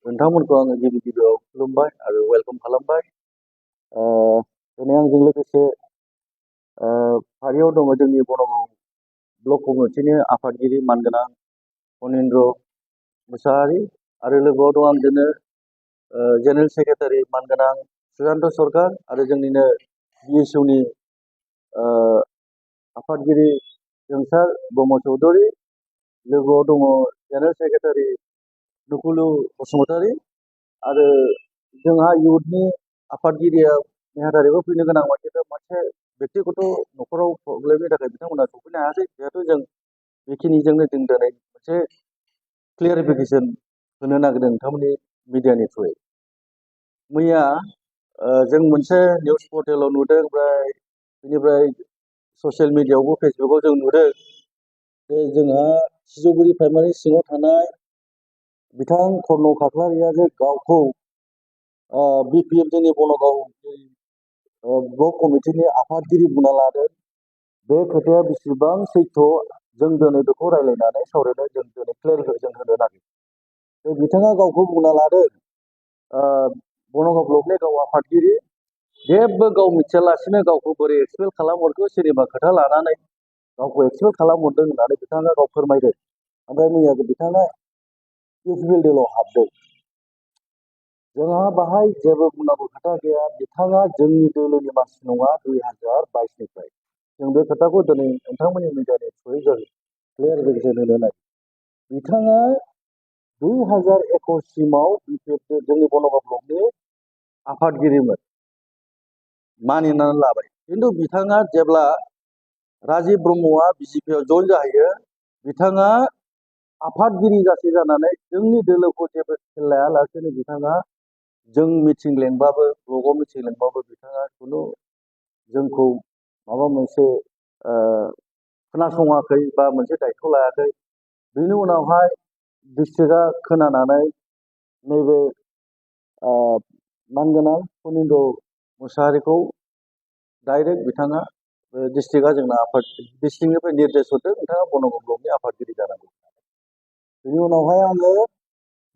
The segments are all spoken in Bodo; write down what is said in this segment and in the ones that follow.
नोंथांमोनखौ आङो गिबि गिबियाव खुलुमबाय आरो वेलकाम खालामबाय। दिनै आंजों लोगोसे फारियाव दङ जोंनि बनगाव ब्लक कमिटिनि आफादगिरि मानगोनां फनिन्द्र मुसाहारि आरो लोगोआव दं आंजोंनो जेनेरेल सेक्रेटारि मानगोनां सुजान्त सरकार आरो जोंनिनो बिएसइउनि आफादगिरि जोंसार ब्रह्म चौधुरी, लोगोआव दङ जेनेरेल सेक्रेटारि नुकुलु बसुमतारी आरो जोंहा इयुथनि आफादगिरिया नेहाथारिबो फैनो गोनां मोनसे बेक्तिगत न'खराव प्रब्लेमनि थाखाय बिथांमोना सफैनो हायाखै। जिहेतु जों बेखिनिजोंनो जों दिनै मोनसे क्लियारिफिकेसन होनो नागिरदों नोंथांमोननि मिडियानि थ्रुयै। मैया जों मोनसे निउस पर्टेलाव नुदों, ओमफ्राय बेनिफ्राय ससियेल मिडियायावबो फेसबुकाव जों नुदों जे जोंहा सिजौगुरि प्राइमारि सिङाव थानाय बिथां कर्न खाख्लारिया जे गावखौ बिपिएफ जोंनि बनगाव ब्लक कमिटिनि आफादगिरि बुंना लादों। बे खोथाया बेसेबां सैथो जों दिनै बेखौ रायज्लायनानै सावरायनो जों दिनै क्लियारिफिकेसन होनो नागिरदों। बिथाङा गावखौ बुंना लादों बनगाव ब्लकनि गाव आफादगिरि, जेबो गाव मिथियालासिनो गावखौ बोरै एक्सपेल खालामहरखो सोरनिबा खोथा लानानै गावखौ एक्सपेल खालामहरदों होननानै बिथाङा गाव फोरमायदों। ओमफ्राय मैया बिथाङा इउपिपिएल हाबदों। जोंहा बाहाय जेबो बुंनांगौ खोथा गैया। बिथाङा जोंनि दोलोनि मानसि नङा 2022निफ्राय। जों बे खोथाखौ दिनै नोंथांमोननि मिडियानि थ्रुयै जों क्लियारिफिकेसन होनो नागिरदों। बिथाङा 2021 सिमाव बिपिएफ जोंनि बनगाव ब्लकनि आफादगिरिमोन, मानिनानै लाबाय। खिन्थु बिथाङा जेब्ला राजिब ब्रह्मआ बिजेपिआव जइन जाहैयो, बिथाङा आफादगिरि जासे जानानै जोंनि दोलोखौ जेबो खेल लायालासेनो बिथाङा जों मिटिं लेंबाबो ब्लकआव मिटिं लेंबाबो बिथाङा खुनु जोंखौ माबा मोनसे खोनासङाखै बा मोनसे दायथ' लायाखै। बेनि उनावहाय डिस्ट्रिक्टआ खोनानानै नैबे मानगोनां फनिन्द्र मुसाहारिखौ डाइरेक्ट बिथाङा डिस्ट्रिक्टआ जोंना डिस्ट्रिक्टनिफ्राय निर्देश हरदों नोंथाङा बनगाव ब्लकनि आफादगिरि जानांगौ। बेनि उनावहाय आङो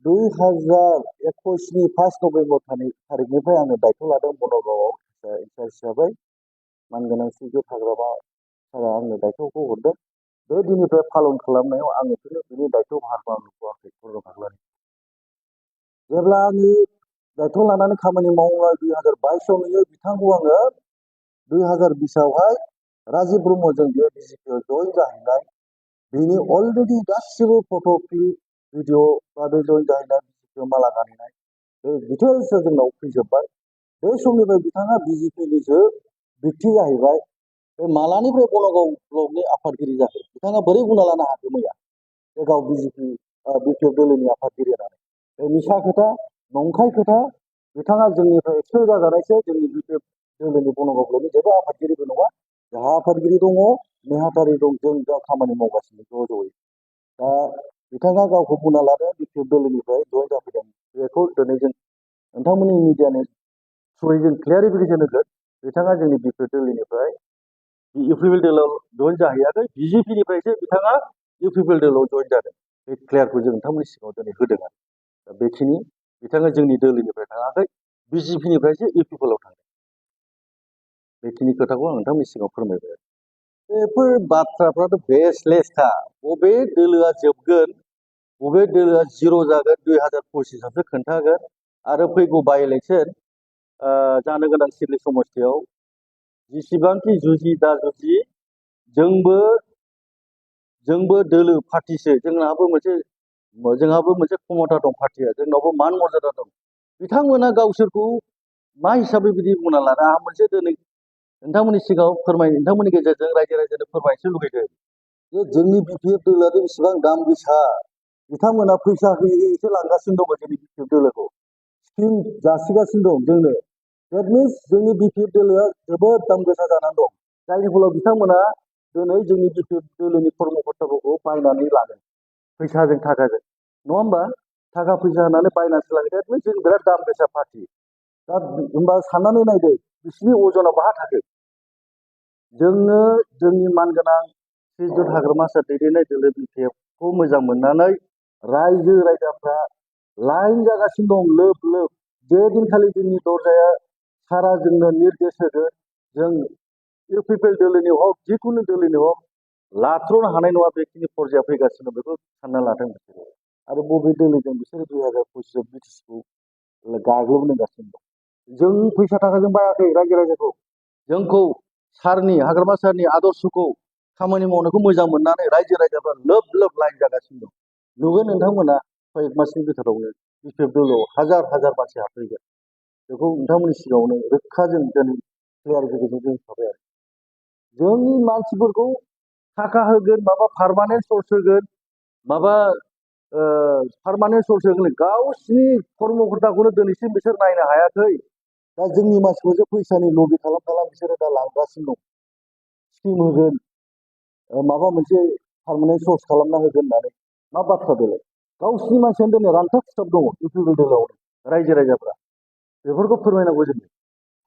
2021नि 1 नभेम्बर थारिखनिफ्राय आङो दायथ' लादों बनगावआव इनचार्ज हिसाबै। मानगोनां सिजौ हाग्रामा सारा आंनो दायथ'खौ हरदों। बे दिननिफ्राय पालन खालामनायाव आङो बिनि दायथ' भारखौ आं नुबोआखै कर्न खाख्लारि। जेब्ला आङो दायथ' लानानै खामानि मावबाय 2022आव नुयो बिथांखौ आङो 2020आवहाय राजिब ब्रह्मजों बियो बिजेपिआव जइन जाहैनाय। बिनि अलरेडि गासिबो फट' क्लिप भिडिअ बा बे जइन जाहैनाय बिजेपिआव माला गानहैनाय बे डिटेल्सआ जोंनाव फैजोब्बाय। बे समनिफ्राय बिथाङा बिजेपिनिसो बिक्ति जाहैबाय। बे मालानिफ्राय बनगाव ब्लकनि आफादगिरि जाखो? बिथाङा बोरै बुंना लानो हाखो मैया जे गाव बिपिएफ दोलोनि आफादगिरि होननानै? बे मिसा खोथा, नंखाय खोथा। बिथाङा जोंनिफ्राय एक्सपेल जाजानायसो। जोंनि बिपिएफ दोलोनि बनगाव ब्लकनि जेबो आफादगिरिबो नङा। जोंहा आफादगिरि दङ, नेहाथारि दं, जों दा खामानि मावगासिनो ज' ज'यै। दा बिथाङा गावखौ बुंना लादों बिपिएफ दोलोनिफ्राय जइन जाफैदों। बेखौ दिनै जों नोंथांमोननि मिडियानि थ्रुयै जों क्लियारिफिकेसन होगोन। बिथाङा जोंनि बिपिएफ दोलोनिफ्राय इउपिपिएल दोलोआव जइन जाहैयाखै, बिजेपिनिफ्रायसो बिथाङा इउपिपिएल दोलोआव जइन जादों। बे क्लियारखौ जों नोंथांमोननि सिगाङाव दिनै होदों आरो। दा बेखिनि बिथाङा जोंनि दोलोनिफ्राय थाङाखै, बिजेपिनिफ्रायसो इउपिपिएलआव थांदों। बेखिनि खोथाखौ आं नोंथांमोननि सिगाङाव फोरमायबाय। बेफोर बाथ्राफ्राथ' बेसलेसखा। बबे दोलोआ जोबगोन, बबे दोलोआ जिर' जागोन 2025आवसो खोन्थागोन। आरो फैगौ बाइ इलेक्सन जानो गोनां सिडली समस्तियाव जेसेबांखि जुजि दा जुजि जोंबो दोलो पार्टिसो। जोंहाबो मोनसे क्षमता दं पार्टिया, जोंनावबो मान मर्यादा दं। बिथांमोना गावसोरखौ मा हिसाबै बिदि बुंना लानो? आंहा मोनसे दिनै नोंथांमोननि सिगाङाव नोंथांमोननि गेजेरजों रायजो राजानो फोरमायनो लुगैदों जे जोंनि बिपिएफ दोलोआदि बेसेबां दाम गोसा। बिथांमोना फैसा होयै होयैसो लांगासिनो दङ जोंनि बिपिएफ दोलोखौ, स्किम जासिगासिनो दं जोंनो। देट मिन्स जोंनि बिपिएफ दोलोआ जोबोद दाम गोसा जानानै दं, जायनि फलाव बिथांमोना दिनै जोंनि बिपिएफ दोलोनि कर्मकर्ताफोरखौ बायनानै लागोन फैसाजों थाखाजों, नङा होमबा? थाखा फैसा होनानै बायनानैसो लागोन। देट मिन्स जों बिराद दाम गोसा पार्टि। दा होमबा साननानै नायदो बिसिनि अजना बहा थाखो? जोङो जोंनि मानगोनां श्रीजुत हाग्रामा सार दैदेननाय दोलो बिपिएफखौ मोजां मोननानै रायजो राजाफ्रा लाइन जागासिनो दं लोब लोब। जे दिनखालि जोंनि दरजाया सारा जोंनो निर्देश होगोन जों इउपिपिएल दोलोनि हक जिखुनु दोलोनि हक लाथ्र'नो हानाय नङा बेखिनि पर्याया फैगासिनो बेखौ सानना लादों बिसोरो। आरो बबे दोलोजों बिसोरो 2025 बिटिसिखौ गाग्लोबनोगासिनो दं। जों फैसा थाखाजों बायाखै रायजो राजाखौ। जोंखौ सारनि हाग्रामा सारनि आदर्शखौ खामानि मावनायखौ मोजां मोननानै रायजो राजाफ्रा लोब लोब लाइन जागासिनो दं। नुगोन नोंथांमोना कयेक मासनि गेजेरावनो बिपिएफ दोलोआव हाजार हाजार मानसि हाबफैगोन। बेखौ नोंथांमोननि सिगाङावनो रोखा जों दिनै क्लियारिफिकेसन जों होखाबाय आरो। जोंनि मानसिफोरखौ थाखा होगोन माबा पार्मानेन्ट सर्स होगोन माबा पार्मानेन्ट सर्स होगोन गावसिनि कर्मकर्ताखौनो दिनैसिम बिसोर नायनो हायाखै। दा जोंनि मानसिखौसो फैसानि लबि खालाम बिसोरो दा लांगासिनो दं। स्किम होगोन माबा मोनसे पार्मानेन्ट सर्स खालामना होगोन होननानै मा बाथ्रा बेलाय? गावसिनि मानसियानो दिनै रानथाब खुथाब दङ इउपिपिएल दोलोआवनो रायजो राजाफ्रा। बेफोरखौ फोरमायनांगौ जों।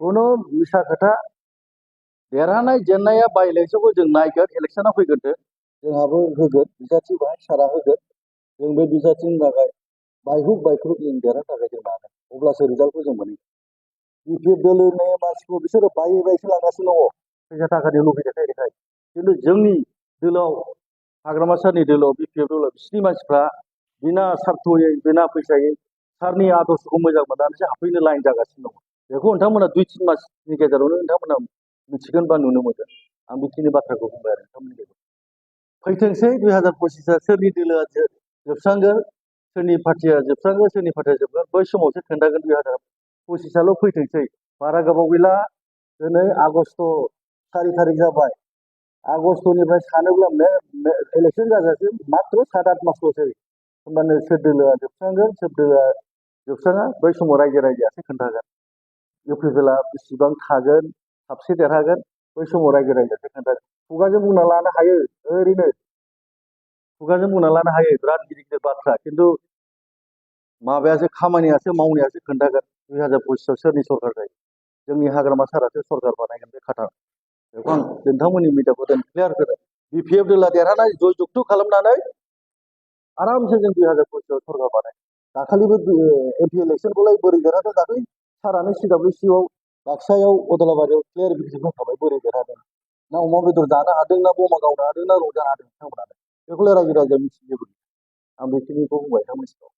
खुनु मिसा खोथा देरहानाय जेननाया बाय इलेक्सनखौ जों नायगोन इलेक्सना फैगोनदो जोंहाबो होगोन बिजाथि बाहाय सारा होगोन। जों बे बिजाथिनि थाखाय बायहुक बायख्रुब जों देरहानो थाखाय जों नाजागोन अब्लासो रिजाल्टखौ जों मोनहैगोन। बिपिएफ दोलोनि मानसिखौ बिसोरो बायै बायैसो लांगासिनो दङ फैसा थाखानि लुबै देखाय खिन्थु जोंनि दोलोआव हाग्रामा सारनि दोलोआव बिपिएफ दोलोआव बिसिनि मानसिफ्रा बिना सार्थयै बिना फैसायै सारनि आदर्शखौ मोजां मोननानैसो हाबफैनो लाइन जागासिनो दङ। बेखौ नोंथांमोना 2-3 मासनि गेजेरावनो नोंथांमोना मिथिगोन बा नुनो मोनगोन। आं बेखिनि बाथ्राखौ बुंबाय आरो नोंथांमोननि गेजेराव। फैथोंसै 2025 सोरनि दोलोआ जोबस्रांगोन सोरनि पार्टिया जोबस्रांगोन सोरनि पार्टिया जोबगोन बै समावसो खोन्थागोन 2025 फैथोंसै बारा गोबाव गैला। दिनै आगष्ट 4 तारिख जाबाय। आगष्टनिफ्राय सानोब्ला इलेक्सन जाजासिम मात्र 7-8 मासल'सै। होमबानो सोर दोलोआ जोबस्रांगोन सोर दोलोआ जोबस्राङा बै समाव रायजो राजायासो खोन्थागोन। इउपिपिएलआ बेसेबां थागोन साबसे देरहागोन बै समाव रायजो राजायासो खोन्थागोन। खुगाजों बुंना लानो हायो ओरैनो खुगाजों बुंना लानो हायो बिराद गिदिर गिदिर बाथ्रा खिन्थु माबायासो खामानियासो मावनायासो खोन्थागोन 2025 सोरनि सरकार जायो। जोंनि हाग्रामा सारासो सरकार बानायगोन बे खाथा। बेखौ आं नोंथांमोननि मिडियाखौ दोन क्लियार होदों। बिपिएफ दोलोआ देरहानाय जय जुगथु खालामनानै आरामसे जों 2025 सरकार बानाय। दाखालिबो एमपि इलेक्सनखौलाय बोरै देरहादों दाखालि सारानो सिडब्लिउसिआव बाक्सायाव अदलाबारियाव क्लियारिफिकेसन होखाबाय बोरै देरहादों। ना अमा बेदर जानो हादों ना बमा गावनो हादों ना रंजानो हादों बिथांमोनानो बेखौलाय रायजो राजाया मिथिजोबो। आं बेखिनिखौ बुंबाय नोंथांमोननि सिगाङाव।